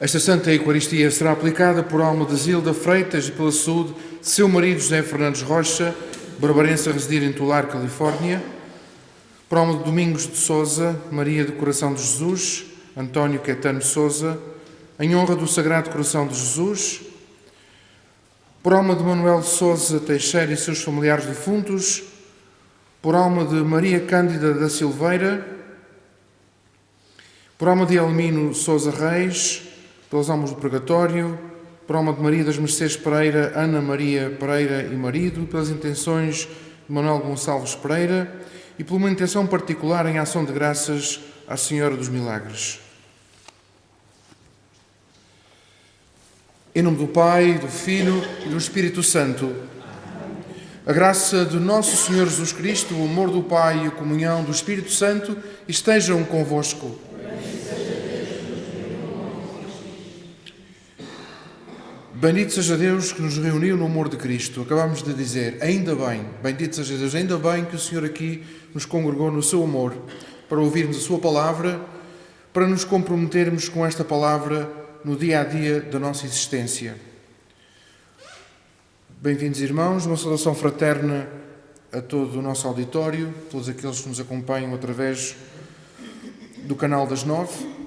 Esta Santa Eucaristia será aplicada por alma de Zilda Freitas e pela saúde de seu marido José Fernandes Rocha, barbarense a residir em Tular, Califórnia, por alma de Domingos de Sousa, Maria do Coração de Jesus, António Caetano Sousa, em honra do Sagrado Coração de Jesus, por alma de Manuel Sousa Teixeira e seus familiares defuntos, por alma de Maria Cândida da Silveira, por alma de Elmino Sousa Reis, pelas almas do Purgatório, por alma de Maria das Mercês Pereira, Ana Maria Pereira e marido, pelas intenções de Manuel Gonçalves Pereira e por uma intenção particular em ação de graças à Senhora dos Milagres. Em nome do Pai, do Filho e do Espírito Santo. A graça de nosso Senhor Jesus Cristo, o amor do Pai e a comunhão do Espírito Santo estejam convosco. Bendito seja Deus que nos reuniu no amor de Cristo. Acabamos de dizer, ainda bem, bendito seja Deus, ainda bem que o Senhor aqui nos congregou no seu amor, para ouvirmos a sua palavra, para nos comprometermos com esta palavra no dia a dia da nossa existência. Bem-vindos, irmãos, uma saudação fraterna a todo o nosso auditório, todos aqueles que nos acompanham através do canal das 9.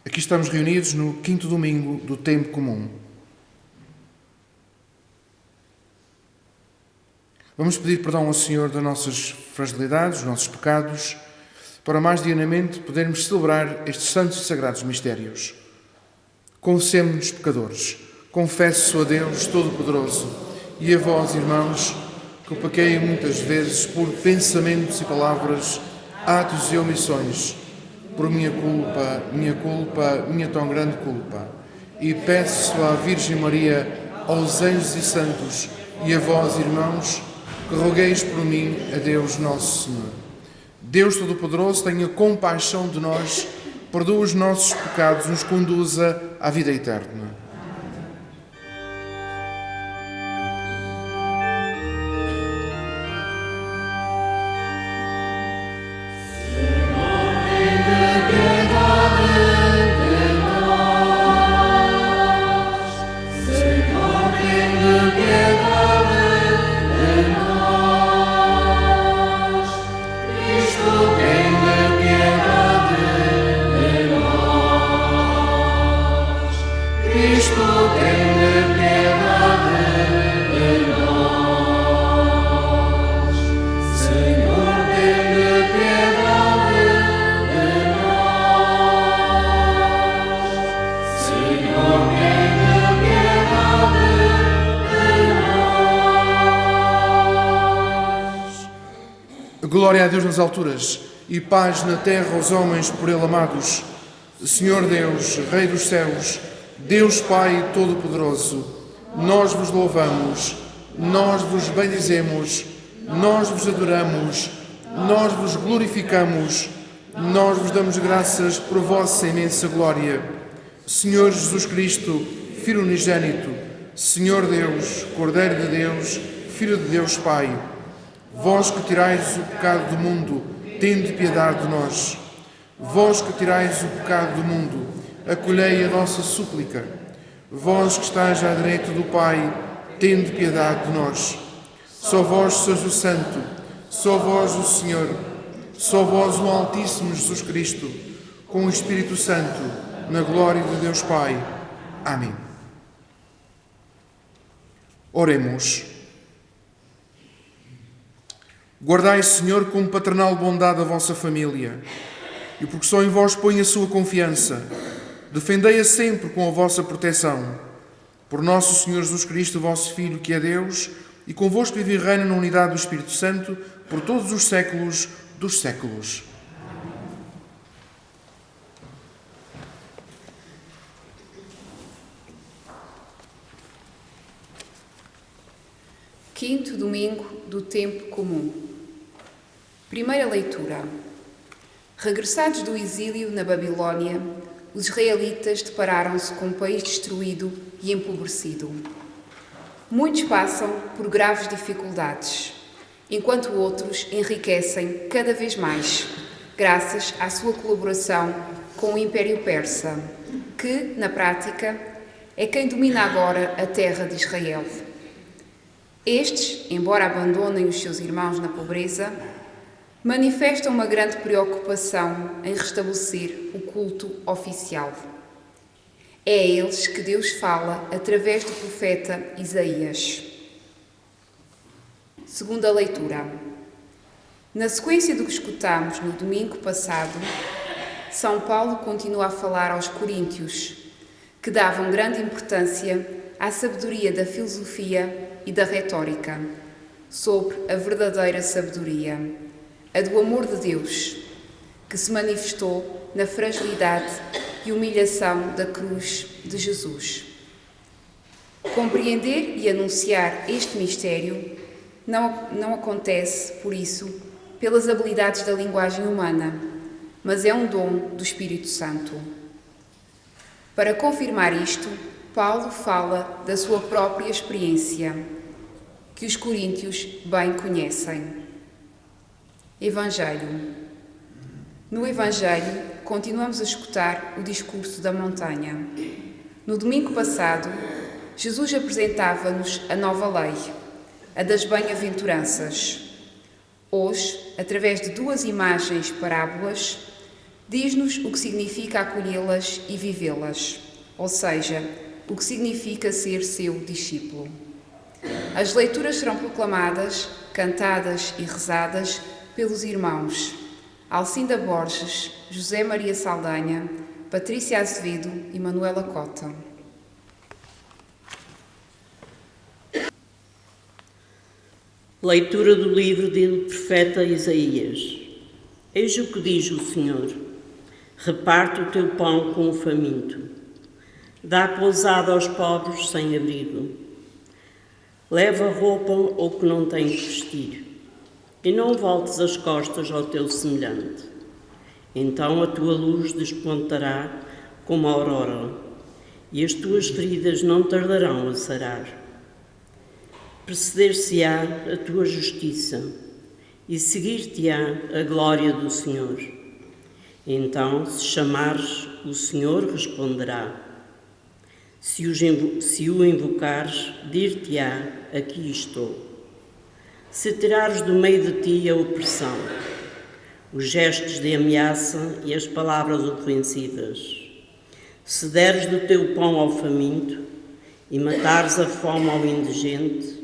Aqui estamos reunidos no 5º domingo do tempo comum. Vamos pedir perdão ao Senhor das nossas fragilidades, dos nossos pecados, para mais diariamente podermos celebrar estes santos e sagrados mistérios. Confessemo-nos pecadores. Confesso a Deus Todo-Poderoso e a vós, irmãos, que pequei muitas vezes por pensamentos e palavras, atos e omissões, por minha culpa, minha tão grande culpa. E peço à Virgem Maria, aos anjos e santos e a vós, irmãos, que rogueis por mim a Deus Nosso Senhor. Deus Todo-Poderoso, tenha compaixão de nós, perdoa os nossos pecados, nos conduza à vida eterna. Glória a Deus nas alturas e paz na terra aos homens por Ele amados. Senhor Deus, Rei dos céus, Deus Pai Todo-Poderoso, nós vos louvamos, nós vos bendizemos, nós vos adoramos, nós vos glorificamos, nós vos damos graças por vossa imensa glória. Senhor Jesus Cristo, Filho unigênito, Senhor Deus, Cordeiro de Deus, Filho de Deus Pai, vós que tirais o pecado do mundo, tende piedade de nós. Vós que tirais o pecado do mundo, acolhei a nossa súplica. Vós que estáis à direita do Pai, tende piedade de nós. Só vós sois o Santo, só vós o Senhor, só vós o Altíssimo Jesus Cristo, com o Espírito Santo, na glória de Deus Pai. Amém. Oremos. Guardai, Senhor, com paternal bondade a vossa família, e porque só em vós põe a sua confiança, defendei-a sempre com a vossa proteção. Por nosso Senhor Jesus Cristo, vosso Filho, que é Deus, e convosco vive e reina na unidade do Espírito Santo, por todos os séculos dos séculos. Quinto domingo do tempo comum. Primeira leitura. Regressados do exílio na Babilónia, os israelitas depararam-se com um país destruído e empobrecido. Muitos passam por graves dificuldades, enquanto outros enriquecem cada vez mais, graças à sua colaboração com com o Império Persa, que, na prática, é quem domina agora a terra de Israel. Estes, embora abandonem os seus irmãos na pobreza, manifestam uma grande preocupação em restabelecer o culto oficial. É a eles que Deus fala através do profeta Isaías. Segunda leitura. Na sequência do que escutámos no domingo passado, São Paulo continua a falar aos coríntios, que davam grande importância à sabedoria da filosofia e da retórica, sobre a verdadeira sabedoria, a do amor de Deus, que se manifestou na fragilidade e humilhação da cruz de Jesus. Compreender e anunciar este mistério não acontece, por isso, pelas habilidades da linguagem humana, mas é um dom do Espírito Santo. Para confirmar isto, Paulo fala da sua própria experiência, que os coríntios bem conhecem. Evangelho. No Evangelho, continuamos a escutar o discurso da montanha. No domingo passado, Jesus apresentava-nos a nova lei, a das bem-aventuranças. Hoje, através de duas imagens parábolas, diz-nos o que significa acolhê-las e vivê-las, ou seja, o que significa ser seu discípulo. As leituras serão proclamadas, cantadas e rezadas pelos irmãos Alcinda Borges, José Maria Saldanha, Patrícia Azevedo e Manuela Cota. Leitura do livro do profeta Isaías. Eis o que diz o Senhor: reparte o teu pão com o faminto, dá pousada aos pobres sem abrigo, leva roupa ao que não tem que vestir, e não voltes as costas ao teu semelhante. Então a tua luz despontará como a aurora, e as tuas feridas não tardarão a sarar. Preceder-se-á a tua justiça, e seguir-te-á a glória do Senhor. Então, se chamares, o Senhor responderá. Se o invocares, dir-te-á: aqui estou. Se tirares do meio de ti a opressão, os gestos de ameaça e as palavras ofensivas, se deres do teu pão ao faminto e matares a fome ao indigente,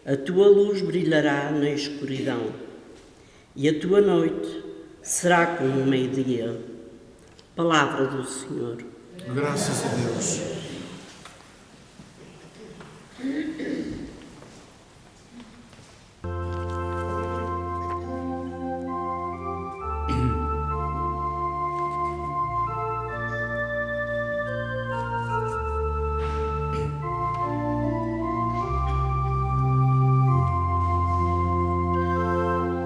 a tua luz brilhará na escuridão, e a tua noite será como o meio-dia. Palavra do Senhor. Graças a Deus.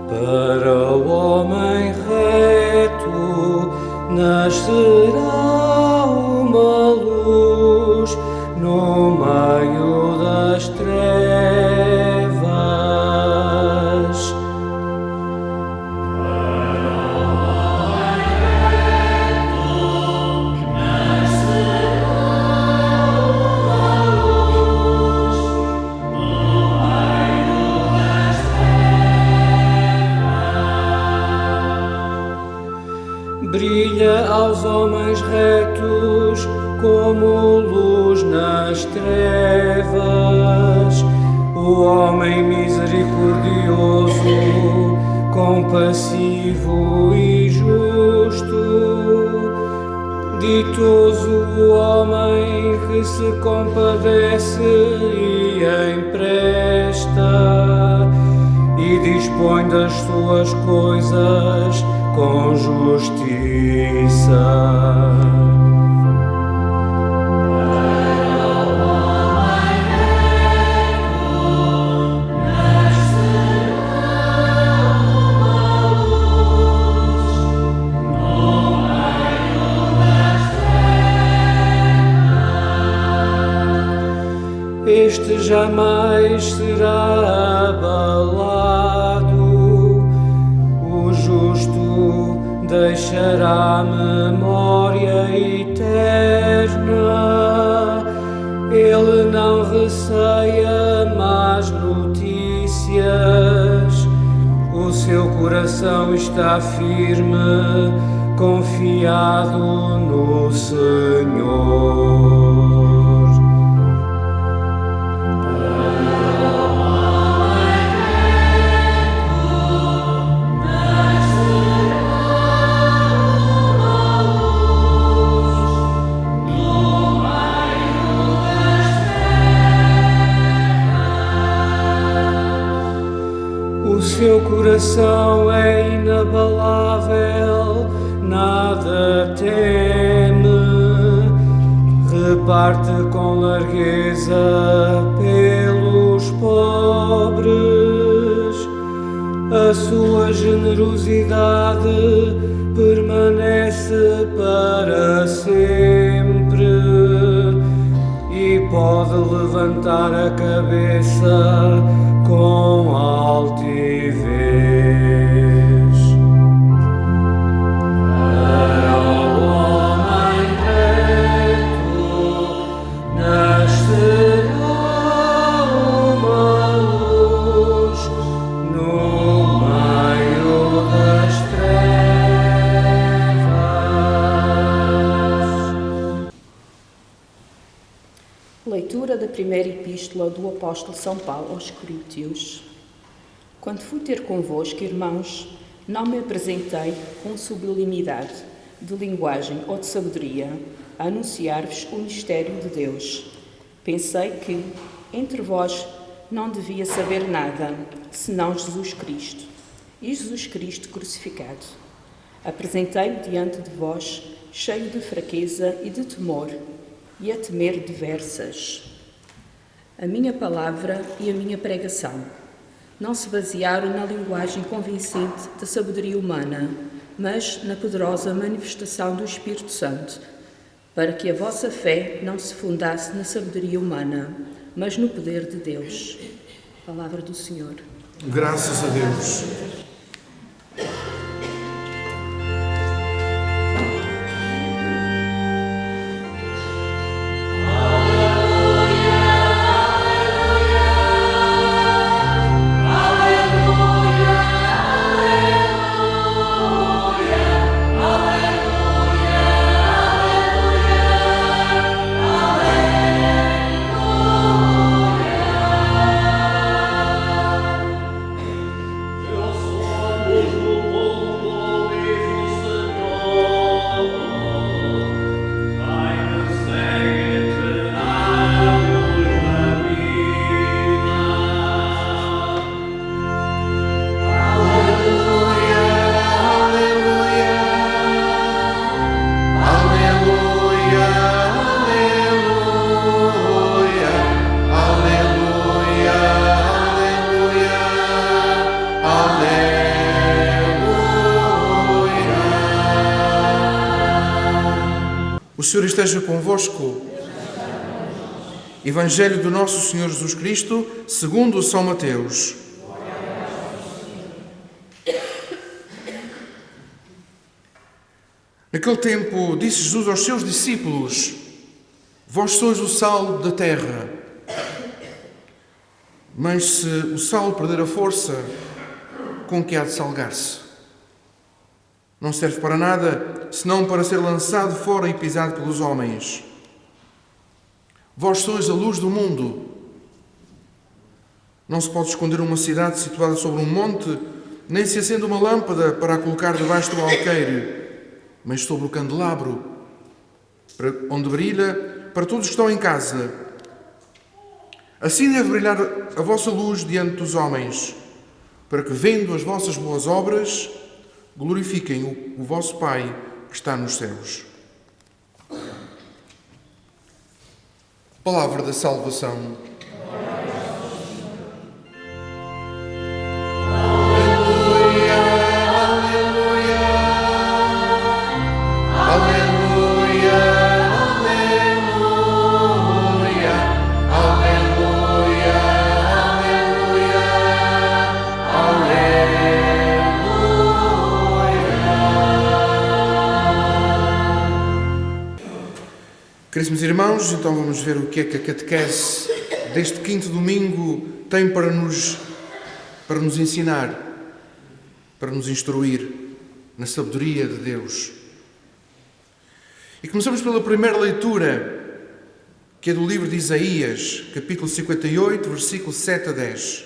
Para o homem reto nascerá uma luz no meio das trevas. Para o homem reto nascerá uma luz no meio das trevas. Brilha aos homens retos como luz nas trevas, o homem misericordioso, compassivo e justo. Ditoso o homem que se compadece e empresta, e dispõe das suas coisas com justiça. Este jamais será abalado, o justo deixará memória. eterna. Ele não receia más notícias. O seu coração está firme, confiado no Senhor. O seu coração é inabalável, nada teme, reparte com largueza pelos pobres. A sua generosidade permanece para sempre e pode levantar a cabeça com altivez. Para o homem reto nascerá uma luz no meio das trevas. Leitura da primeira epístola do apóstolo São Paulo aos Coríntios. Quando fui ter convosco, irmãos, não me apresentei com sublimidade de linguagem ou de sabedoria a anunciar-vos o mistério de Deus. Pensei que entre vós não devia saber nada, senão Jesus Cristo, e Jesus Cristo crucificado. Apresentei-me diante de vós cheio de fraqueza e de temor, e a temer diversas. A minha palavra e a minha pregação não se basearam na linguagem convincente da sabedoria humana, mas na poderosa manifestação do Espírito Santo, para que a vossa fé não se fundasse na sabedoria humana, mas no poder de Deus. Palavra do Senhor. Graças a Deus. O Senhor esteja convosco. Evangelho do nosso Senhor Jesus Cristo, segundo São Mateus. Naquele tempo disse Jesus aos seus discípulos: Vós sois o sal da terra. Mas se o sal perder a força, com que há de salgar-se? Não serve para nada, senão para ser lançado fora e pisado pelos homens. Vós sois a luz do mundo. Não se pode esconder uma cidade situada sobre um monte, nem se acende uma lâmpada para a colocar debaixo do alqueire, mas sobre o candelabro, onde brilha para todos que estão em casa. Assim deve brilhar a vossa luz diante dos homens, para que, vendo as vossas boas obras, glorifiquem o vosso Pai que está nos céus. Palavra da salvação. Caríssimos irmãos, então vamos ver o que é que a catequese deste quinto domingo tem para nos ensinar, para nos instruir na sabedoria de Deus. E começamos pela primeira leitura, que é do livro de Isaías, capítulo 58, versículo 7 a 10.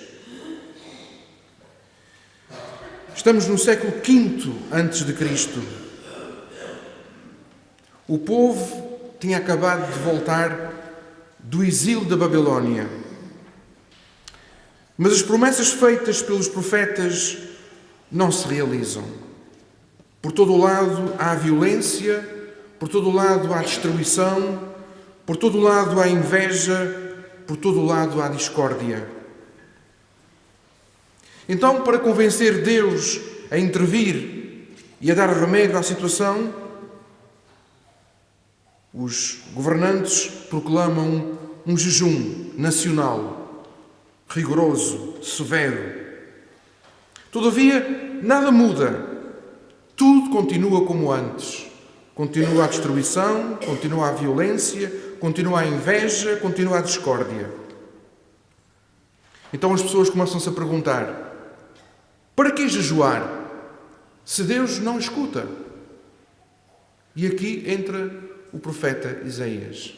Estamos no século V antes de Cristo. O povo tinha acabado de voltar do exílio da Babilónia. Mas as promessas feitas pelos profetas não se realizam. Por todo o lado há violência, por todo o lado há destruição, por todo o lado há inveja, por todo o lado há discórdia. Então, para convencer Deus a intervir e a dar remédio à situação, os governantes proclamam um jejum nacional, rigoroso, severo. Todavia, nada muda. Tudo continua como antes. Continua a destruição, continua a violência, continua a inveja, continua a discórdia. Então as pessoas começam-se a perguntar: para que jejuar se Deus não escuta? E aqui entra o profeta Isaías.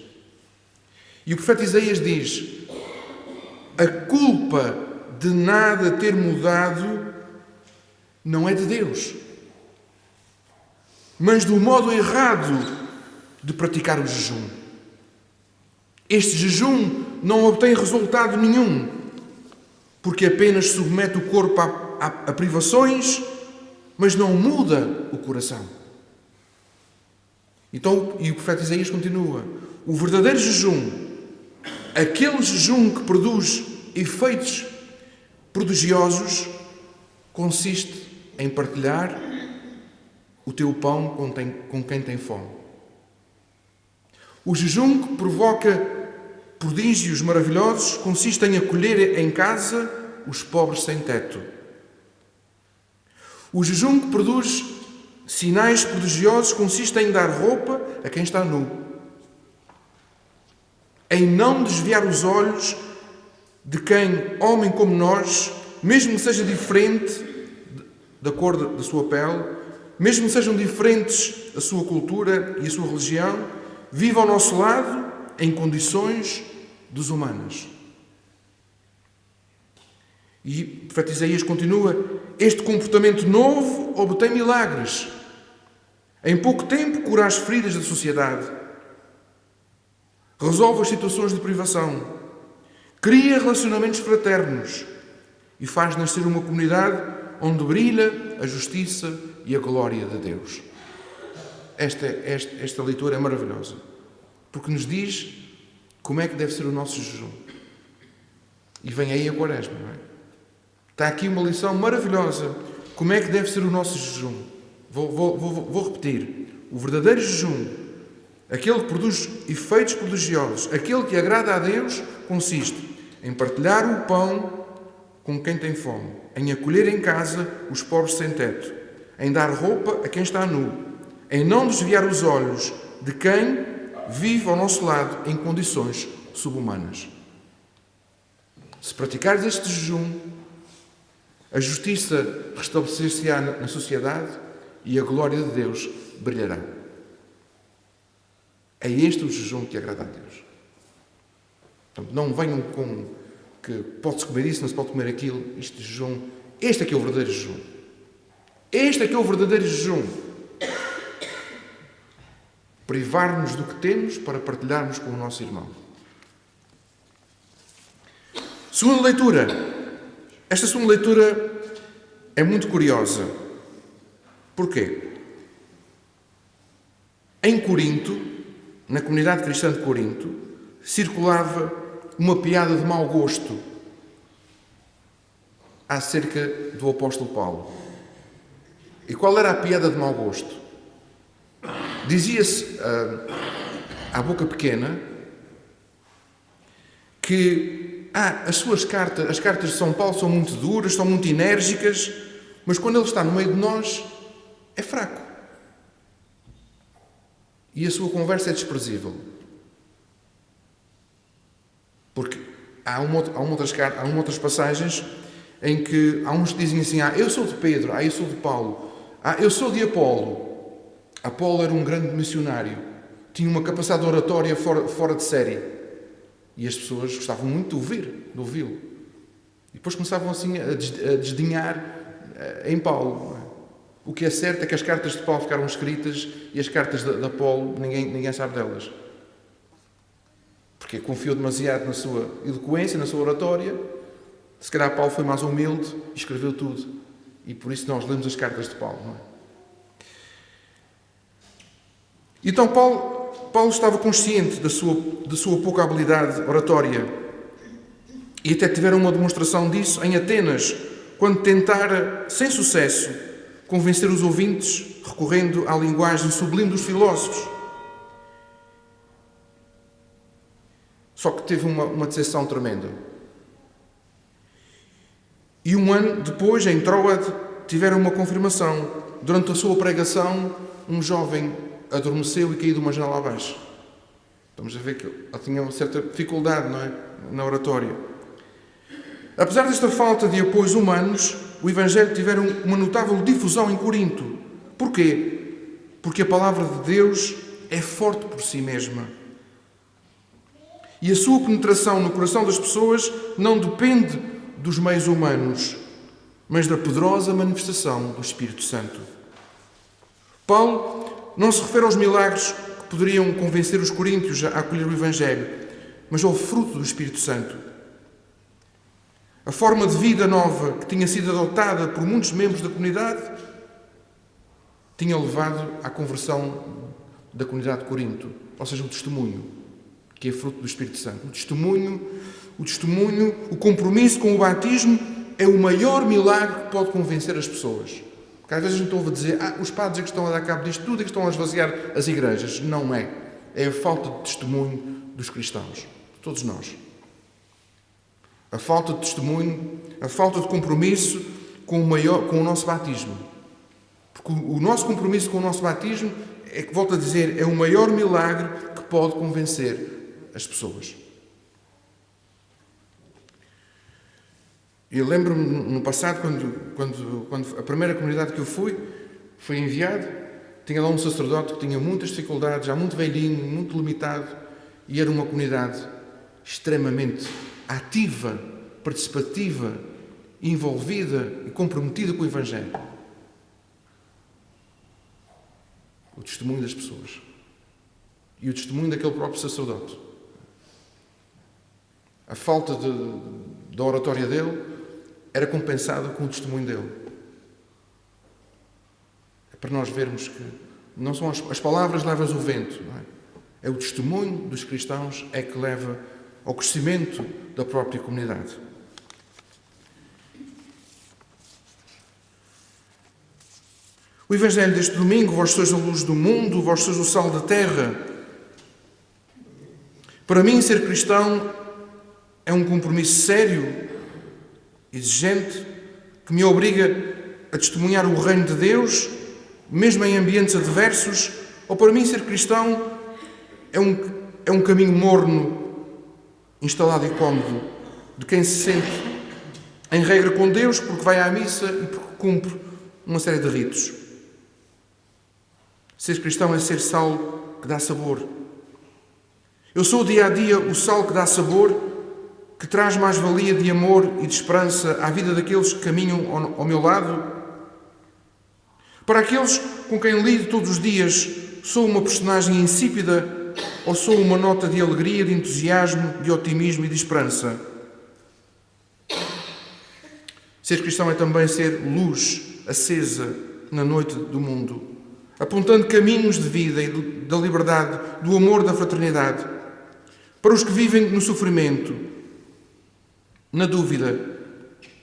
E o profeta Isaías diz: a culpa de nada ter mudado não é de Deus, mas do modo errado de praticar o jejum. Este jejum não obtém resultado nenhum, porque apenas submete o corpo a privações, mas não muda o coração. Então, e o profeta Isaías continua: o verdadeiro jejum, aquele jejum que produz efeitos prodigiosos, consiste em partilhar o teu pão com quem tem fome. O jejum que provoca prodígios maravilhosos consiste em acolher em casa os pobres sem teto. O jejum que produz sinais prodigiosos consiste em dar roupa a quem está nu, em não desviar os olhos de quem, homem como nós, mesmo que seja diferente da cor da sua pele, mesmo que sejam diferentes a sua cultura e a sua religião, vive ao nosso lado em condições desumanas. E o profeta Isaías continua: este comportamento novo obtém milagres. Em pouco tempo cura as feridas da sociedade, resolve as situações de privação, cria relacionamentos fraternos e faz nascer uma comunidade onde brilha a justiça e a glória de Deus. Esta leitura é maravilhosa, porque nos diz como é que deve ser o nosso jejum. E vem aí a Quaresma, não é? Está aqui uma lição maravilhosa. Como é que deve ser o nosso jejum? Vou repetir. O verdadeiro jejum, aquele que produz efeitos prodigiosos, aquele que agrada a Deus, consiste em partilhar o pão com quem tem fome, em acolher em casa os pobres sem teto, em dar roupa a quem está nu, em não desviar os olhos de quem vive ao nosso lado em condições subhumanas. Se praticares este jejum, a justiça restabelecer-se-á na sociedade e a glória de Deus brilhará. É este o jejum que agrada a Deus. Portanto, não venham com que pode-se comer isso, não se pode comer aquilo. Este jejum, este é que é o verdadeiro jejum. Este é que é o verdadeiro jejum. Privar-nos do que temos para partilharmos com o nosso irmão. Segunda leitura. Esta segunda leitura é muito curiosa. Porquê? Em Corinto, na comunidade cristã de Corinto, circulava uma piada de mau gosto acerca do apóstolo Paulo. E qual era a piada de mau gosto? Dizia-se à boca pequena que as cartas de São Paulo são muito duras, são muito enérgicas, mas quando ele está no meio de nós, é fraco. E a sua conversa é desprezível. há outras passagens em que há uns que dizem assim, eu sou de Pedro, eu sou de Paulo, eu sou de Apolo. Apolo era um grande missionário, tinha uma capacidade de oratória fora de série. E as pessoas gostavam muito de ouvi-lo. E depois começavam assim a desdenhar em Paulo. O que é certo é que as cartas de Paulo ficaram escritas e as cartas de Apolo, ninguém sabe delas. Porque confiou demasiado na sua eloquência, na sua oratória. Se calhar Paulo foi mais humilde e escreveu tudo. E por isso nós lemos as cartas de Paulo. Não é? Então Paulo estava consciente da sua pouca habilidade oratória. E até tiveram uma demonstração disso em Atenas, quando tentara, sem sucesso, convencer os ouvintes, recorrendo à linguagem sublime dos filósofos. Só que teve uma decepção tremenda. E um ano depois, em Troade, tiveram uma confirmação. Durante a sua pregação, um jovem adormeceu e caiu de uma janela abaixo. Estamos a ver que ele tinha uma certa dificuldade, não é? Na oratória. Apesar desta falta de apoios humanos, o Evangelho tiveram uma notável difusão em Corinto. Porquê? Porque a palavra de Deus é forte por si mesma. E a sua penetração no coração das pessoas não depende dos meios humanos, mas da poderosa manifestação do Espírito Santo. Paulo não se refere aos milagres que poderiam convencer os coríntios a acolher o Evangelho, mas ao fruto do Espírito Santo. A forma de vida nova que tinha sido adotada por muitos membros da comunidade tinha levado à conversão da comunidade de Corinto, ou seja, o testemunho, que é fruto do Espírito Santo. O testemunho, o compromisso com o batismo é o maior milagre que pode convencer as pessoas. Porque às vezes a gente ouve dizer, os padres é que estão a dar cabo disto tudo, é que estão a esvaziar as igrejas. Não é. É a falta de testemunho dos cristãos. De todos nós. A falta de testemunho, a falta de compromisso com o nosso batismo. Porque o nosso compromisso com o nosso batismo é que, volto a dizer, é o maior milagre que pode convencer as pessoas. Eu lembro-me no passado, quando a primeira comunidade que eu fui, foi enviado, tinha lá um sacerdote que tinha muitas dificuldades, já muito velhinho, muito limitado, e era uma comunidade extremamente ativa, participativa, envolvida e comprometida com o Evangelho. O testemunho das pessoas. E o testemunho daquele próprio sacerdote. A falta da oratória dele era compensada com o testemunho dele. É para nós vermos que não são as palavras levas o vento, não é? É o testemunho dos cristãos é que leva ao crescimento da própria comunidade. O Evangelho deste domingo, vós sois a luz do mundo, vós sois o sal da terra. Para mim, ser cristão é um compromisso sério, exigente, que me obriga a testemunhar o reino de Deus, mesmo em ambientes adversos. Ou para mim, ser cristão é um caminho morno, instalado e cómodo, de quem se sente em regra com Deus porque vai à missa e porque cumpre uma série de ritos. Ser cristão é ser sal que dá sabor. Eu sou dia a dia o sal que dá sabor, que traz mais-valia de amor e de esperança à vida daqueles que caminham ao meu lado. Para aqueles com quem lido todos os dias, sou uma personagem insípida ou sou uma nota de alegria, de entusiasmo, de otimismo e de esperança? Ser cristão é também ser luz acesa na noite do mundo, apontando caminhos de vida e da liberdade, do amor, da fraternidade. Para os que vivem no sofrimento, na dúvida,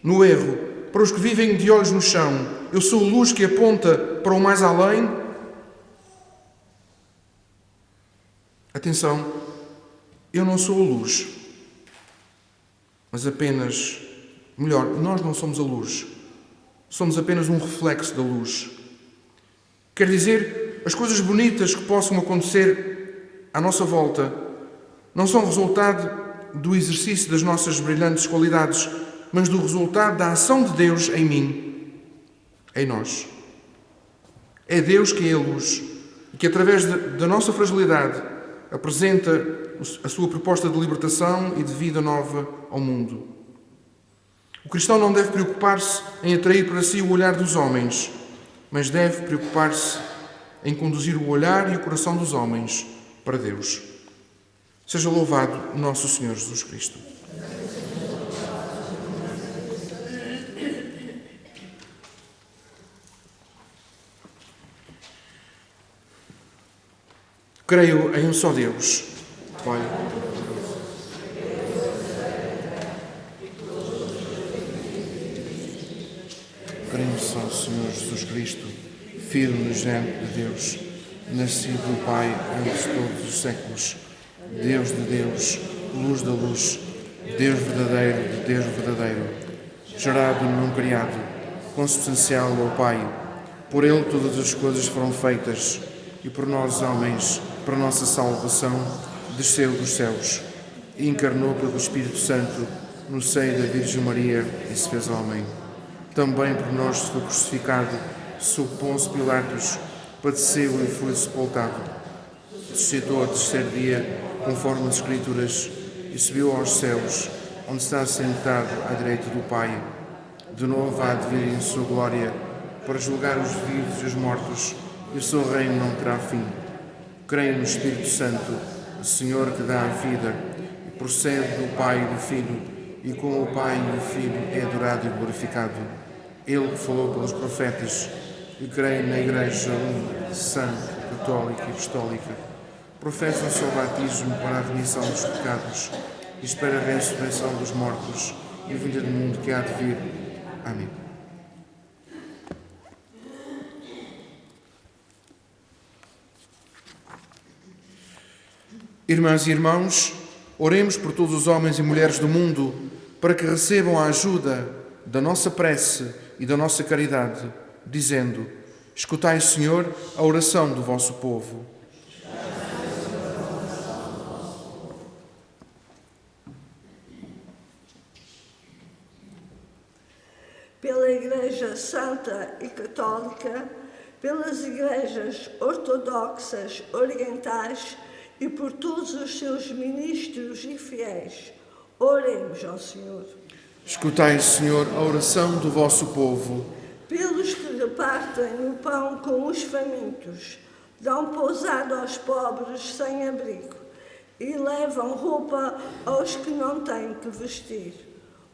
no erro, para os que vivem de olhos no chão, eu sou luz que aponta para o mais além. Atenção, eu não sou a luz, mas apenas, melhor, nós não somos a luz, somos apenas um reflexo da luz. Quer dizer, as coisas bonitas que possam acontecer à nossa volta não são resultado do exercício das nossas brilhantes qualidades, mas do resultado da ação de Deus em mim, em nós. É Deus que é a luz e que, através da nossa fragilidade, apresenta a sua proposta de libertação e de vida nova ao mundo. O cristão não deve preocupar-se em atrair para si o olhar dos homens, mas deve preocupar-se em conduzir o olhar e o coração dos homens para Deus. Seja louvado nosso Senhor Jesus Cristo. Creio em um só Deus, Pai. Creio no só Senhor Jesus Cristo, Filho unigênito de Deus, nascido do Pai antes de todos os séculos, Deus de Deus, luz da luz, Deus verdadeiro de Deus verdadeiro, gerado não criado, consubstancial ao Pai. Por Ele todas as coisas foram feitas, e por nós, homens, para a nossa salvação, desceu dos céus e encarnou pelo Espírito Santo no seio da Virgem Maria e se fez homem. Também por nós foi crucificado sob Pôncio Pilatos, padeceu e foi sepultado. Ressuscitou ao terceiro dia, conforme as Escrituras, e subiu aos céus, onde está sentado à direita do Pai. De novo há de vir em sua glória, para julgar os vivos e os mortos, e o seu reino não terá fim. Creio no Espírito Santo, o Senhor que dá a vida, e procede do Pai e do Filho, e com o Pai e o Filho é adorado e glorificado. Ele que falou pelos profetas, e creio na Igreja única, santa, católica e apostólica. Professo o seu batismo para a remissão dos pecados, e espero a ressurreição dos mortos e a vinda do mundo que há de vir. Amém. Irmãs e irmãos, oremos por todos os homens e mulheres do mundo para que recebam a ajuda da nossa prece e da nossa caridade, dizendo: escutai, Senhor, a oração do vosso povo. Pela Igreja Santa e Católica, pelas Igrejas Ortodoxas Orientais e por todos os seus ministros e fiéis, oremos ao Senhor. Escutai, Senhor, a oração do vosso povo. Pelos que repartem o pão com os famintos, dão pousada aos pobres sem abrigo e levam roupa aos que não têm que vestir,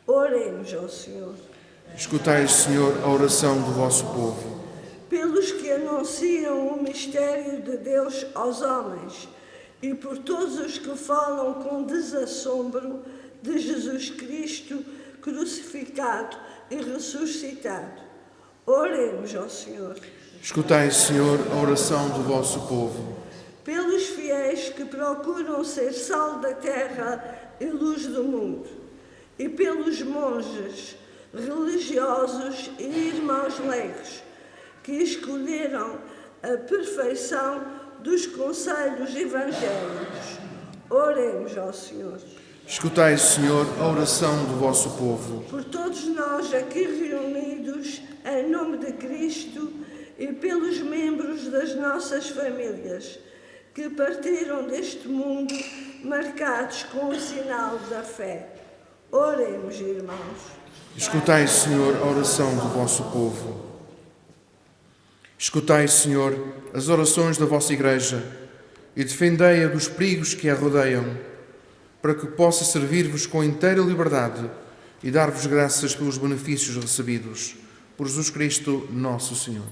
oremos ao Senhor. Escutai, Senhor, a oração do vosso povo. Pelos que anunciam o mistério de Deus aos homens e por todos os que falam com desassombro de Jesus Cristo crucificado e ressuscitado, oremos ao Senhor. Escutai, Senhor, a oração do vosso povo. Pelos fiéis que procuram ser sal da terra e luz do mundo, e pelos monges, religiosos e irmãos leigos que escolheram a perfeição dos conselhos evangélicos, oremos ao Senhor. Escutai, Senhor, a oração do vosso povo. Por todos nós aqui reunidos, em nome de Cristo, e pelos membros das nossas famílias, que partiram deste mundo marcados com o sinal da fé, oremos, irmãos. Escutai, Senhor, a oração do vosso povo. Escutai, Senhor, as orações da vossa Igreja e defendei-a dos perigos que a rodeiam, para que possa servir-vos com inteira liberdade e dar-vos graças pelos benefícios recebidos. Por Jesus Cristo, nosso Senhor.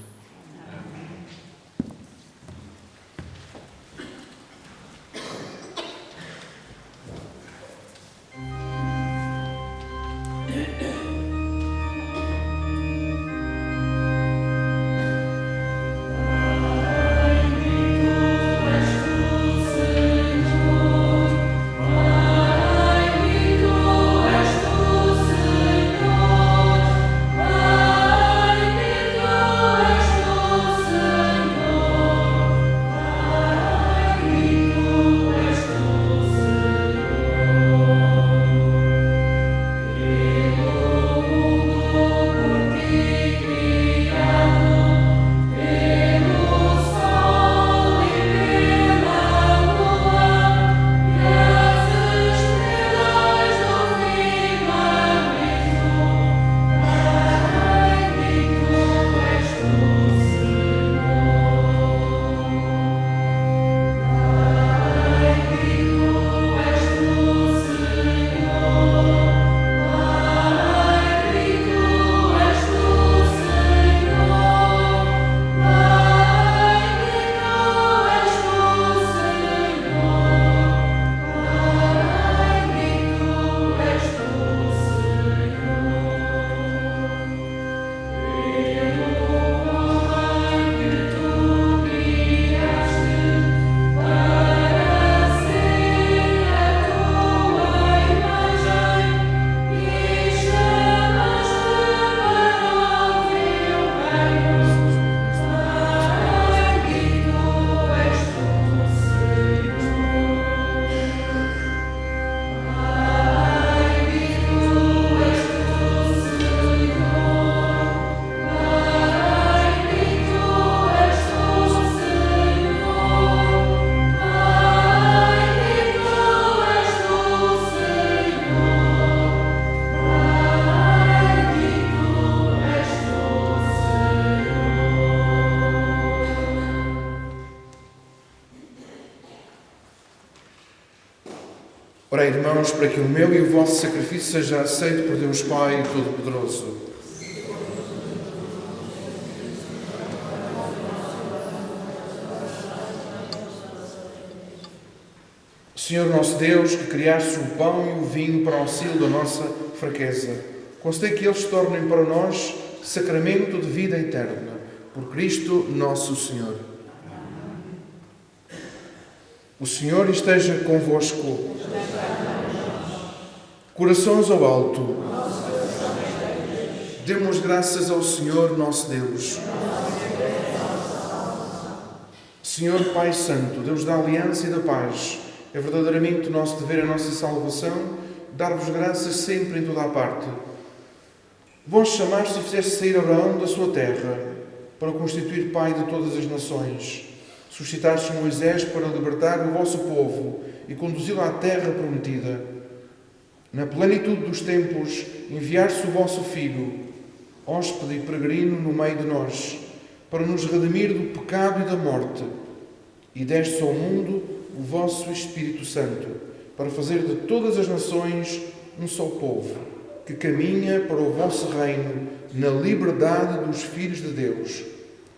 Orei, irmãos, para que o meu e o vosso sacrifício seja aceito por Deus Pai Todo-Poderoso. Senhor nosso Deus, que criaste o pão e o vinho para o auxílio da nossa fraqueza, concedei que eles se tornem para nós sacramento de vida eterna. Por Cristo nosso Senhor. O Senhor esteja convosco. Corações ao alto. Demos graças ao Senhor nosso Deus. Senhor Pai Santo, Deus da aliança e da paz, é verdadeiramente o nosso dever, a nossa salvação, dar-vos graças sempre em toda a parte. Vós chamaste e fizeste sair Abraão da sua terra, para o constituir pai de todas as nações. Suscitaste Moisés para libertar o vosso povo e conduzi-lo à terra prometida. Na plenitude dos tempos, enviaste o vosso Filho, hóspede e peregrino no meio de nós, para nos redimir do pecado e da morte. E destes ao mundo o vosso Espírito Santo, para fazer de todas as nações um só povo, que caminha para o vosso reino na liberdade dos filhos de Deus,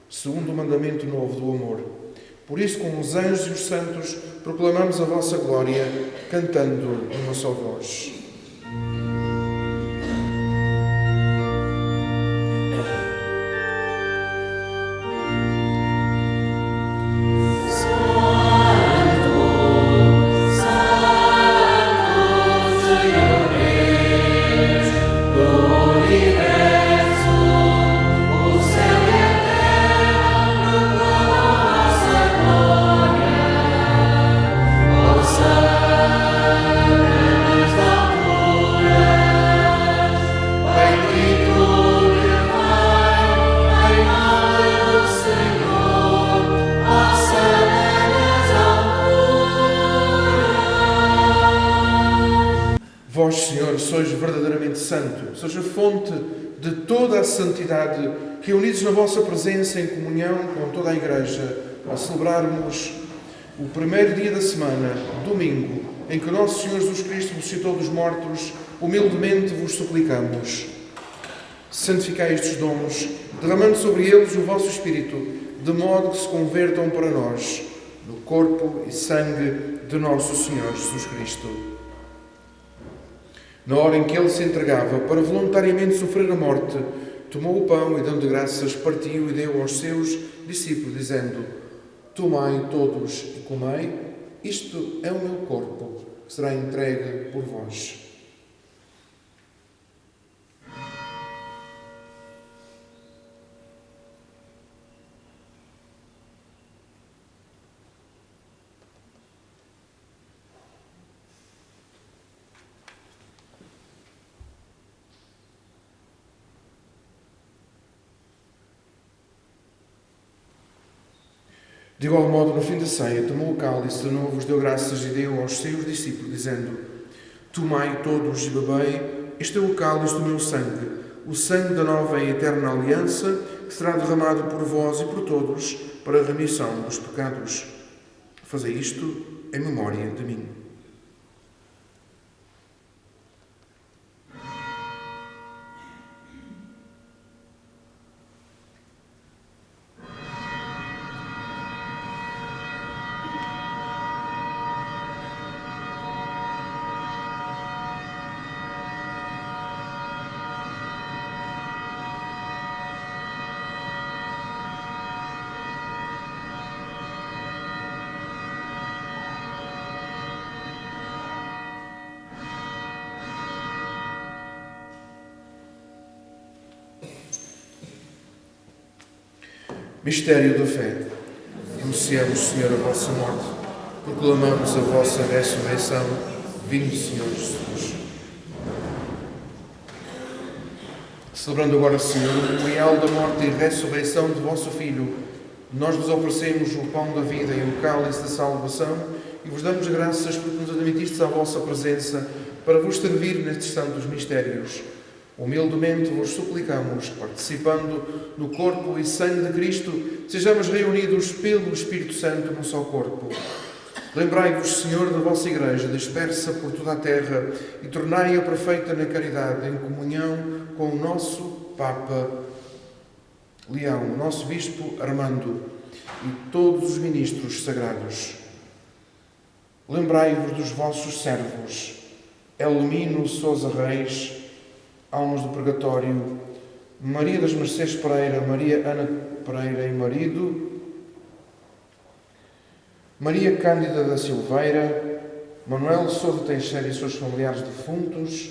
segundo o mandamento novo do amor. Por isso, com os anjos e os santos, proclamamos a vossa glória, cantando numa só voz. Vós, Senhor, sois verdadeiramente santo, sois a fonte de toda a santidade, reunidos na vossa presença em comunhão com toda a Igreja, ao celebrarmos o primeiro dia da semana, domingo, em que nosso Senhor Jesus Cristo ressuscitou dos mortos, humildemente vos suplicamos. Santificai estes dons, derramando sobre eles o vosso Espírito, de modo que se convertam para nós no corpo e sangue de nosso Senhor Jesus Cristo. Na hora em que ele se entregava para voluntariamente sofrer a morte, tomou o pão e, dando graças, partiu e deu aos seus discípulos, dizendo: Tomai todos e comei, isto é o meu corpo, que será entregue por vós. De igual modo, no fim da ceia, tomou o cálice de novo, os deu graças e deu aos seus discípulos, dizendo: Tomai todos e bebei, este é o cálice do meu sangue, o sangue da nova e eterna aliança, que será derramado por vós e por todos para a remissão dos pecados. Fazei isto em memória de mim. Mistério da fé. Anunciamos, Senhor, a vossa morte. Proclamamos a vossa ressurreição. Vinde, Senhor Jesus. Celebrando agora, Senhor, o memorial da morte e ressurreição de vosso Filho, nós vos oferecemos o pão da vida e o cálice da salvação e vos damos graças porque nos admitistes à vossa presença para vos servir nestes santos mistérios. Humildemente vos suplicamos, participando no corpo e sangue de Cristo, sejamos reunidos pelo Espírito Santo num só corpo. Lembrai-vos, Senhor, da vossa Igreja, dispersa por toda a terra, e tornai-a perfeita na caridade, em comunhão com o nosso Papa Leão, o nosso Bispo Armando e todos os ministros sagrados. Lembrai-vos dos vossos servos, Elmino Sousa Reis, Almas do Purgatório, Maria das Mercês Pereira, Maria Ana Pereira e marido, Maria Cândida da Silveira, Manuel Sousa Teixeira e seus familiares defuntos,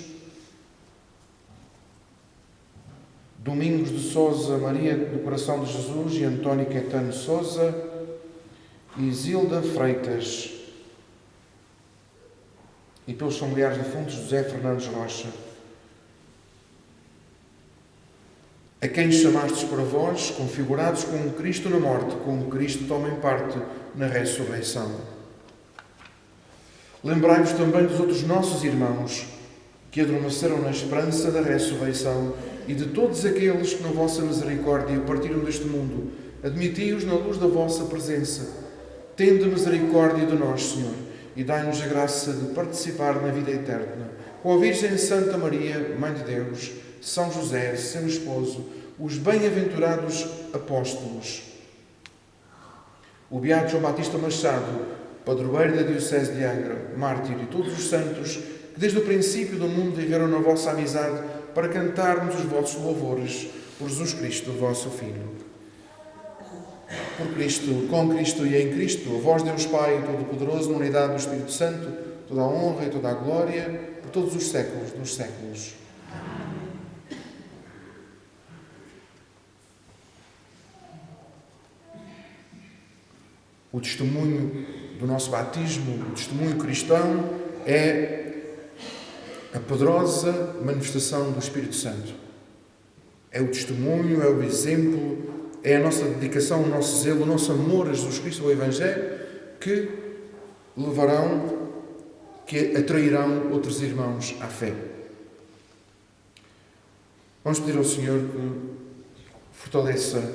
Domingos de Sousa, Maria do Coração de Jesus e António Caetano Sousa, e Isilda Freitas, e pelos familiares defuntos José Fernandes Rocha, a quem chamastes para vós, configurados com Cristo na morte, com Cristo tomem parte na ressurreição. Lembrai-vos também dos outros nossos irmãos, que adormeceram na esperança da ressurreição, e de todos aqueles que na vossa misericórdia partiram deste mundo. Admiti-os na luz da vossa presença. Tende misericórdia de nós, Senhor, e dai-nos a graça de participar na vida eterna. Com a Virgem Santa Maria, Mãe de Deus, São José, seu esposo, os bem-aventurados apóstolos, o Beato João Batista Machado, padroeiro da Diocese de Angra, mártir, e todos os santos que desde o princípio do mundo viveram na vossa amizade para cantarmos os vossos louvores por Jesus Cristo, vosso Filho. Por Cristo, com Cristo e em Cristo, a vós, Deus Pai Todo-Poderoso, na unidade do Espírito Santo, toda a honra e toda a glória, por todos os séculos dos séculos. O testemunho do nosso batismo, o testemunho cristão, é a poderosa manifestação do Espírito Santo. É o testemunho, é o exemplo, é a nossa dedicação, o nosso zelo, o nosso amor a Jesus Cristo, ao Evangelho, que levarão, que atrairão outros irmãos à fé. Vamos pedir ao Senhor que fortaleça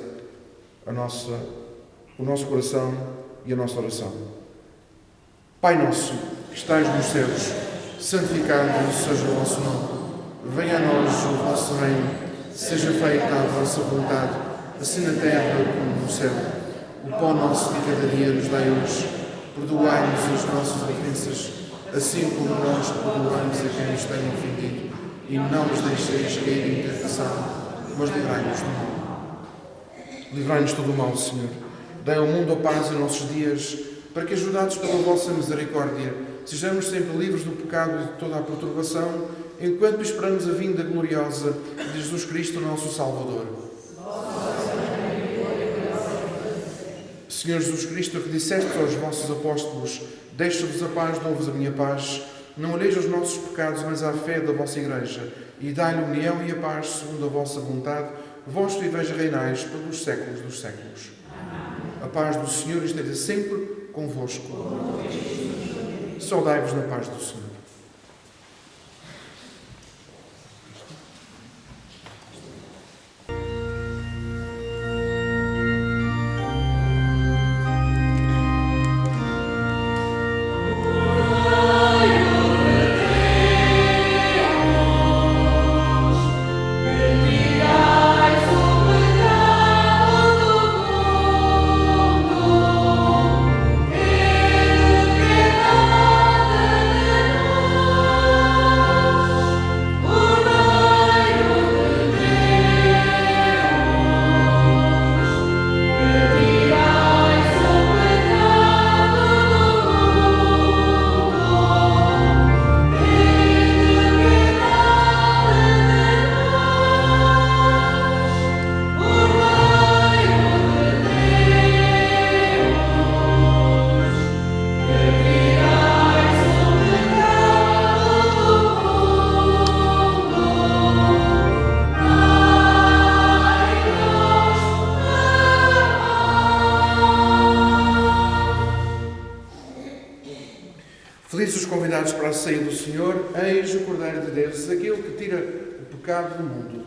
o nosso coração e a nossa oração. Pai nosso, que estais nos céus, santificado seja o vosso nome. Venha a nós o vosso reino, seja feita a vossa vontade, assim na terra como no céu. O pão nosso de cada dia nos dai hoje. Perdoai-nos as nossas ofensas, assim como nós perdoamos a quem nos tem ofendido. E não nos deixeis cair em tentação, mas livrai-nos do mal. Livrai-nos de todo o mal, Senhor. Dai ao mundo a paz em nossos dias, para que, ajudados pela vossa misericórdia, sejamos sempre livres do pecado e de toda a perturbação, enquanto esperamos a vinda gloriosa de Jesus Cristo, nosso Salvador. Senhor Jesus Cristo, que disseste aos vossos apóstolos: deixo-vos a paz, dou-vos a minha paz. Não olheis os nossos pecados, mas à fé da vossa Igreja, e dai-lhe a união e a paz segundo a vossa vontade, vós que viveis e reinais pelos séculos dos séculos. A paz do Senhor esteja sempre convosco. Saudai-vos na paz do Senhor. Felizes os convidados para a ceia do Senhor, eis o Cordeiro de Deus, aquele que tira o pecado do mundo.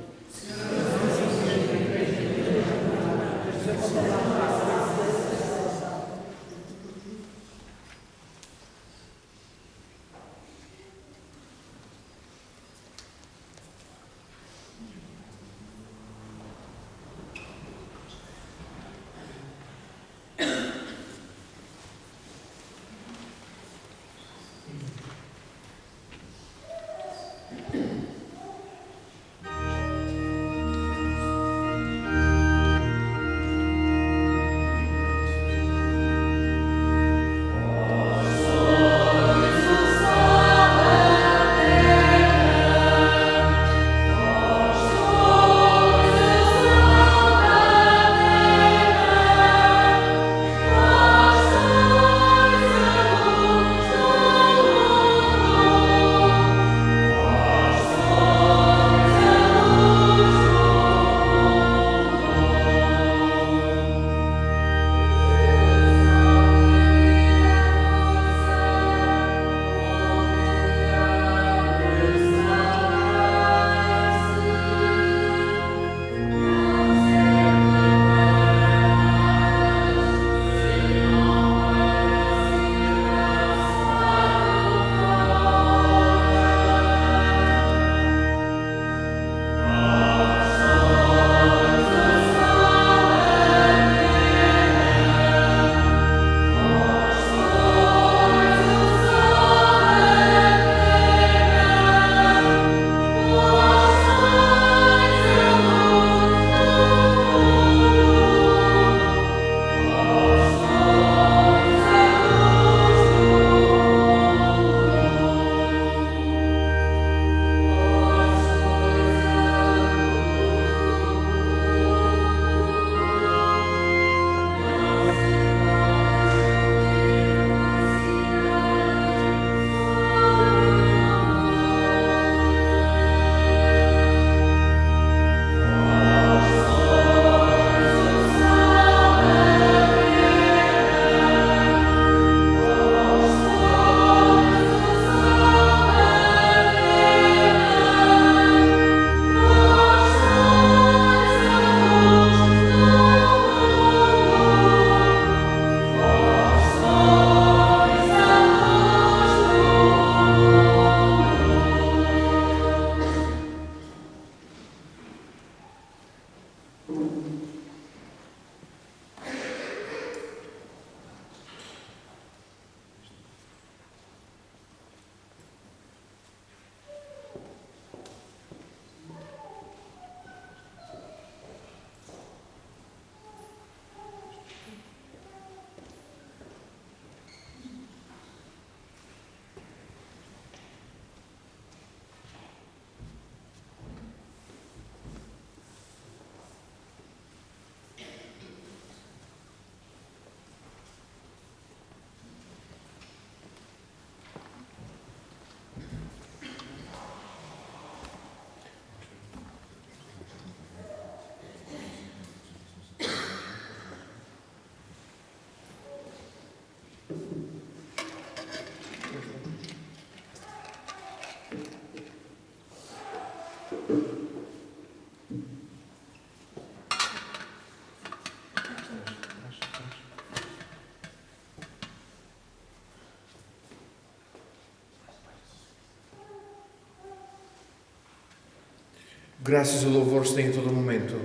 Graças e louvores têm a todo momento.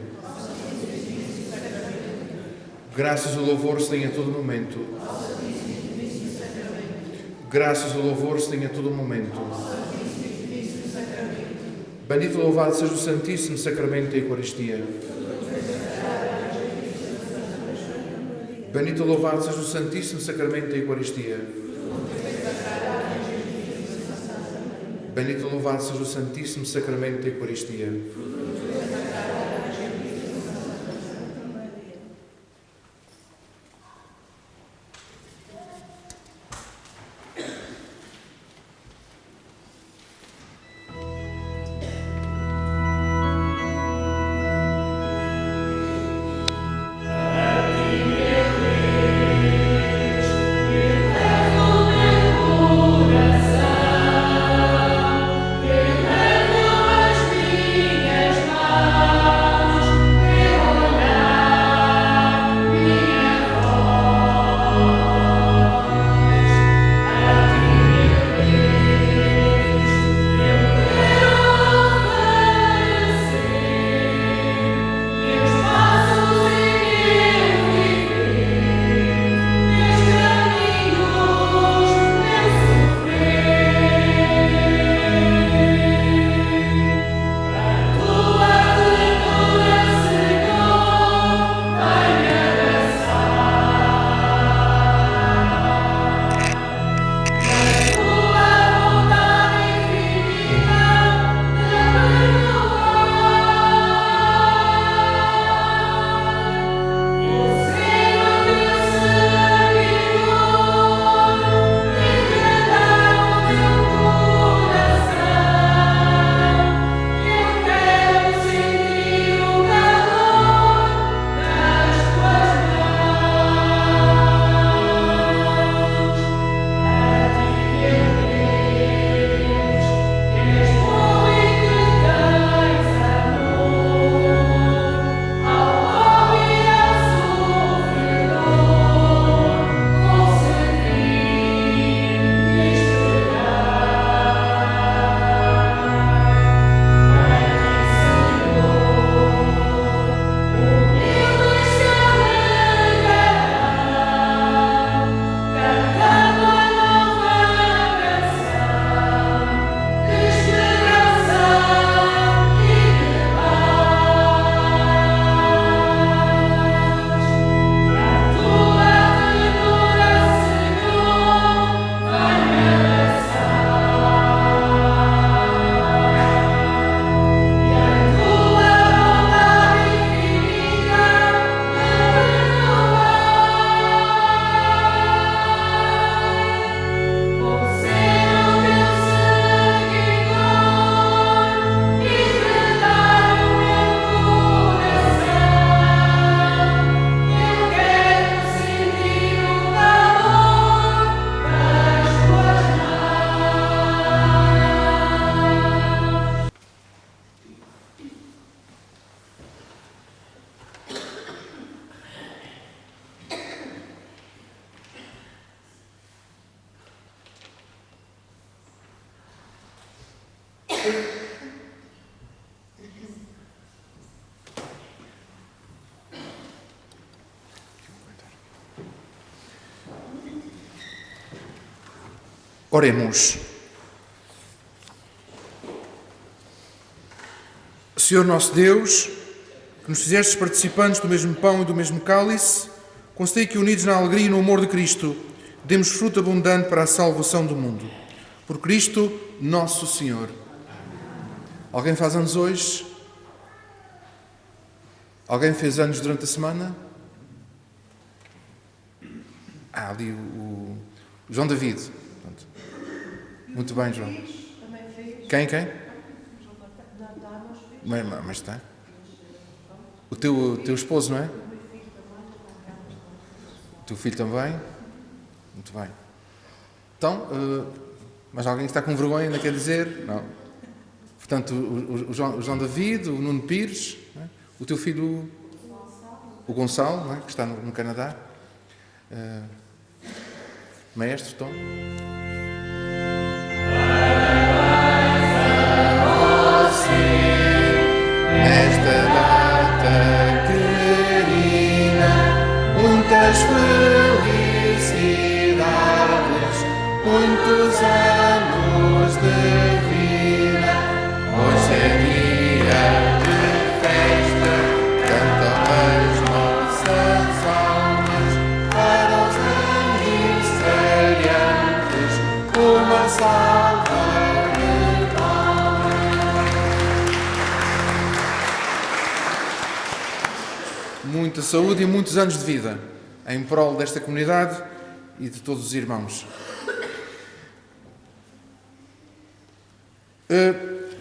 Graças e louvores têm a todo momento. Graças e louvores têm a todo momento. Bendito e louvado seja o Santíssimo Sacramento da Eucaristia. Bendito e louvado seja o Santíssimo Sacramento da Eucaristia. Bendito e louvado seja o Santíssimo Sacramento da Eucaristia. Oremos. Senhor nosso Deus, que nos fizestes participantes do mesmo pão e do mesmo cálice, concedei que, unidos na alegria e no amor de Cristo, demos fruto abundante para a salvação do mundo. Por Cristo, nosso Senhor. Alguém faz anos hoje? Alguém fez anos durante a semana? Ali o João David. Pronto. Muito bem, João. Quem? Mas está. O teu esposo, não é? O teu filho também? Muito bem. Então, Mas alguém está com vergonha ainda quer dizer? Não. Portanto, o João David, o Nuno Pires, não é? O teu filho, o Gonçalo, não é? Que está no Canadá. Maestro Tom. Nesta data querida, muitas felicidades, muitos anos de vida. Hoje é dia de festa, cantam as nossas almas para os aniversariantes, uma salva de palmas. Muita saúde e muitos anos de vida em prol desta comunidade e de todos os irmãos.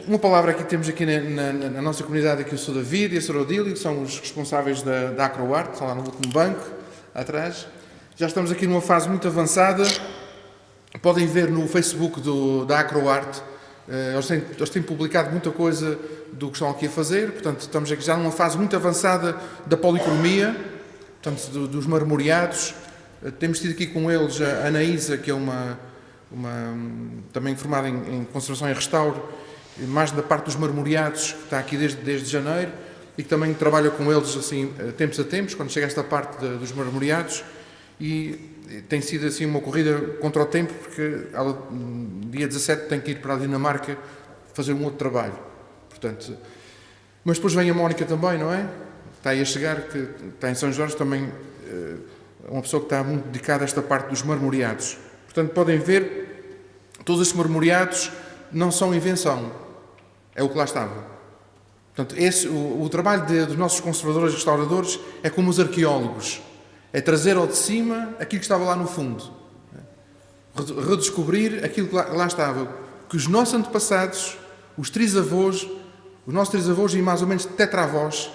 Uma palavra que temos aqui na nossa comunidade, aqui o Sr. David e a Sra. Odília, que são os responsáveis da AcroArt, estão lá no último banco, atrás. Já estamos aqui numa fase muito avançada. Podem ver no Facebook da AcroArt, eles têm publicado muita coisa do que estão aqui a fazer, portanto estamos aqui já numa fase muito avançada da policromia, portanto dos marmoreados. Temos tido aqui com eles a Anaísa, que é uma também formada em conservação e restauro, mais da parte dos marmoreados, que está aqui desde janeiro, e que também trabalha com eles assim, tempos a tempos, quando chega esta parte dos marmoreados, e tem sido assim uma corrida contra o tempo, porque ela, dia 17, tem que ir para a Dinamarca fazer um outro trabalho. Portanto, mas depois vem a Mónica também, não é? Está aí a chegar, que está em São Jorge, também uma pessoa que está muito dedicada a esta parte dos marmoreados. Portanto, podem ver, todos estes marmoreados não são invenção, é o que lá estava. Portanto, o trabalho dos nossos conservadores e restauradores é como os arqueólogos, é trazer ao de cima aquilo que estava lá no fundo, redescobrir aquilo que lá estava, que os nossos antepassados, os nossos trisavós e mais ou menos tetravós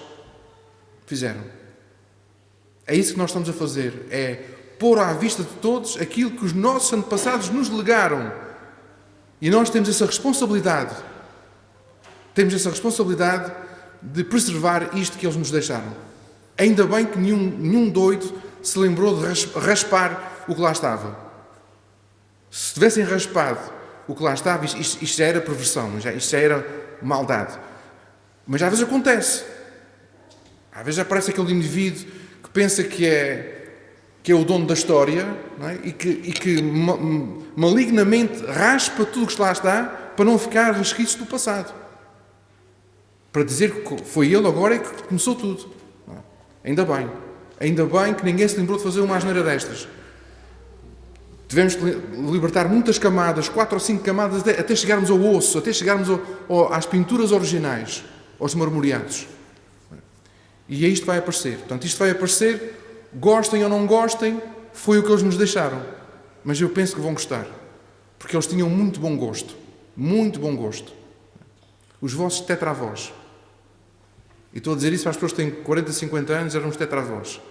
fizeram. É isso que nós estamos a fazer, é pôr à vista de todos aquilo que os nossos antepassados nos legaram. E nós temos essa responsabilidade. Temos essa responsabilidade de preservar isto que eles nos deixaram. Ainda bem que nenhum doido se lembrou de raspar o que lá estava. Se tivessem raspado o que lá estava, isto já era perversão, isto já era maldade. Mas às vezes acontece. Às vezes aparece aquele indivíduo que pensa que é o dono da história, não é? e que malignamente raspa tudo o que lá está para não ficar resquícios do passado. Para dizer que foi ele agora é que começou tudo. Não é? Ainda bem que ninguém se lembrou de fazer uma asneira destas. Devemos libertar muitas camadas, 4 ou 5 camadas, até chegarmos ao osso, até chegarmos às pinturas originais, aos marmoreados. E é isto que vai aparecer. Portanto, isto vai aparecer, gostem ou não gostem, foi o que eles nos deixaram. Mas eu penso que vão gostar. Porque eles tinham muito bom gosto. Muito bom gosto. Os vossos tetravós. E estou a dizer isso para as pessoas que têm 40, 50 anos, eram os tetravós.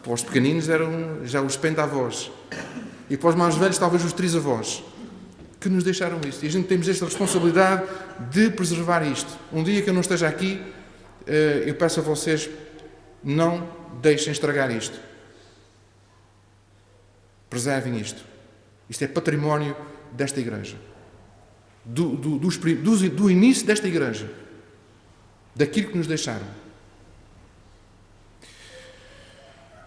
Para os pequeninos eram já os pentavós. E para os mais velhos, talvez os trisavós. Que nos deixaram isto. E a gente temos esta responsabilidade de preservar isto. Um dia que eu não esteja aqui, eu peço a vocês, não deixem estragar isto. Preservem isto. Isto é património desta igreja. Do início desta igreja. Daquilo que nos deixaram.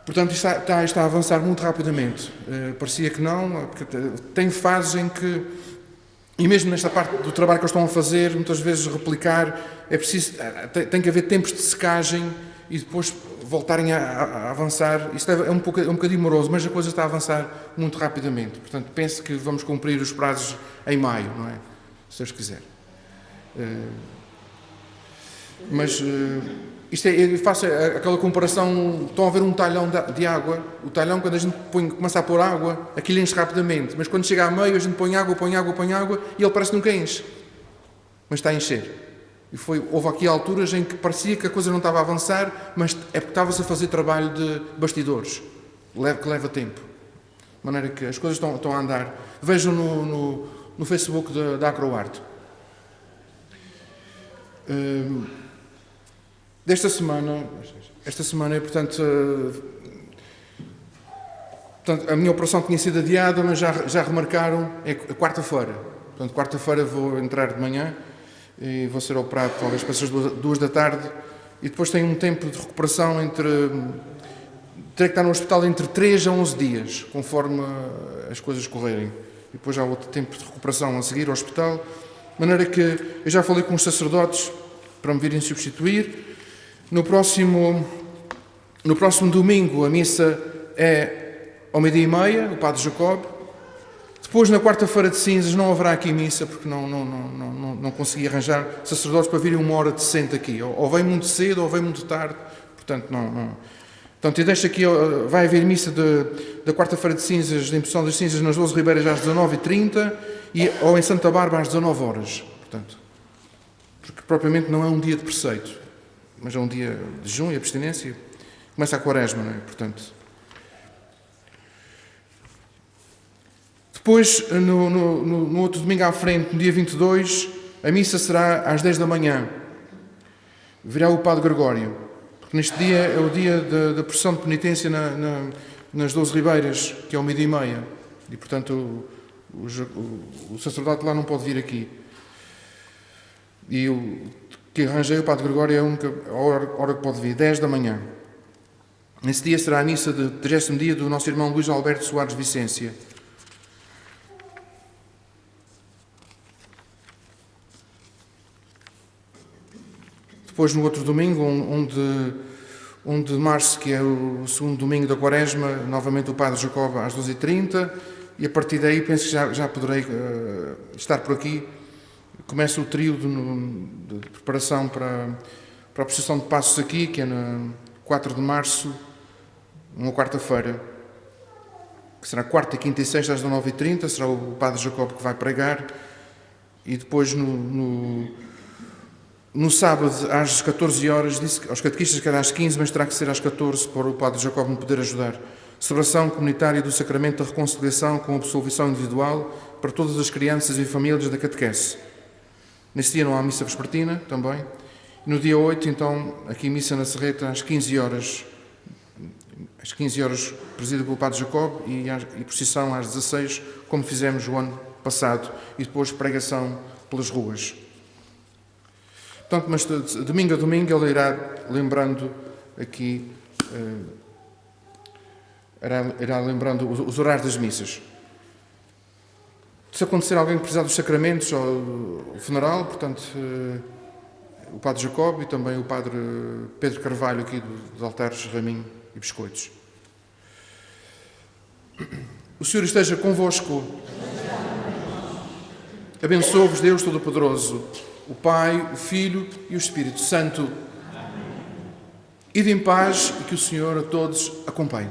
Portanto, isto está a avançar muito rapidamente. Parecia que não, porque tem fases em que, e mesmo nesta parte do trabalho que eles estão a fazer, muitas vezes replicar, é preciso, tem que haver tempos de secagem e depois voltarem a avançar. Isto é um bocadinho moroso, mas a coisa está a avançar muito rapidamente. Portanto, penso que vamos cumprir os prazos em maio, não é? Se Deus quiser. Mas isto eu faço aquela comparação, estão a ver um talhão de água, o talhão quando a gente começa a pôr água, aquilo enche rapidamente, mas quando chega a meio a gente põe água e ele parece que nunca enche, mas está a encher. E houve aqui alturas em que parecia que a coisa não estava a avançar, mas é porque estava-se a fazer trabalho de bastidores, que leva tempo, de maneira que as coisas estão a andar. Vejam no Facebook da Acroarte. Esta semana, portanto, a minha operação tinha sido adiada, mas já remarcaram, é quarta-feira. Portanto, quarta-feira vou entrar de manhã e vou ser operado talvez para as 2 da tarde, e depois tenho um tempo de recuperação terei que estar no hospital entre 3 a 11 dias, conforme as coisas correrem. E depois já há outro tempo de recuperação a seguir ao hospital, de maneira que eu já falei com os sacerdotes para me virem substituir. No próximo domingo a missa é ao 12h30, o Padre Jacob. Depois, na quarta-feira de cinzas, não haverá aqui missa, porque não consegui arranjar sacerdotes para virem 1 hora decente aqui. Ou vem muito cedo, ou vem muito tarde. Portanto, não. Portanto, eu deixo aqui, vai haver missa da quarta-feira de cinzas, de imposição das cinzas, nas 12 Ribeiras às 19h30 ou em Santa Bárbara às 19h. Portanto, porque propriamente não é um dia de preceito, mas é um dia de jejum e abstinência. Começa a quaresma, não é? Portanto, depois, no outro domingo à frente, no dia 22, a missa será às 10 da manhã. Virá o Padre Gregório, porque neste dia é o dia da procissão de penitência nas 12 Ribeiras, que é ao 12h30. E, portanto, o sacerdote lá não pode vir aqui. E o que arranjei, o Padre Gregório, é a única hora que pode vir, 10 da manhã. Nesse dia será a missa de 30º dia do nosso irmão Luís Alberto Soares Vicência. Depois, no outro domingo, 1 de março, que é o segundo domingo da Quaresma, novamente o Padre Jacob às 12h30, e a partir daí penso que já poderei estar por aqui. Começa o trio de preparação para a procissão de passos aqui, que é no 4 de março, uma quarta-feira, que será quarta, quinta e sexta às 19h30, será o Padre Jacob que vai pregar, e depois no sábado, às 14 horas, disse aos catequistas que era às 15, mas terá que ser às 14 para o Padre Jacob me poder ajudar. Celebração comunitária do Sacramento da Reconciliação com absolvição individual para todas as crianças e famílias da catequese. Nesse dia não há missa vespertina também. No dia 8, então, aqui missa na Serreta às 15 horas. Às 15 horas, presidida pelo Padre Jacob, e procissão às 16, como fizemos o ano passado, e depois pregação pelas ruas. Portanto, mas de domingo a domingo ele irá lembrando aqui, irá lembrando os horários das missas. Se acontecer alguém que precisar dos sacramentos ou o funeral, portanto, o Padre Jacob e também o Padre Pedro Carvalho aqui dos altares Raminho e Biscoitos. O Senhor esteja convosco. Abençoe-vos Deus Todo-Poderoso, o Pai, o Filho e o Espírito Santo. Ide em paz e que o Senhor a todos acompanhe.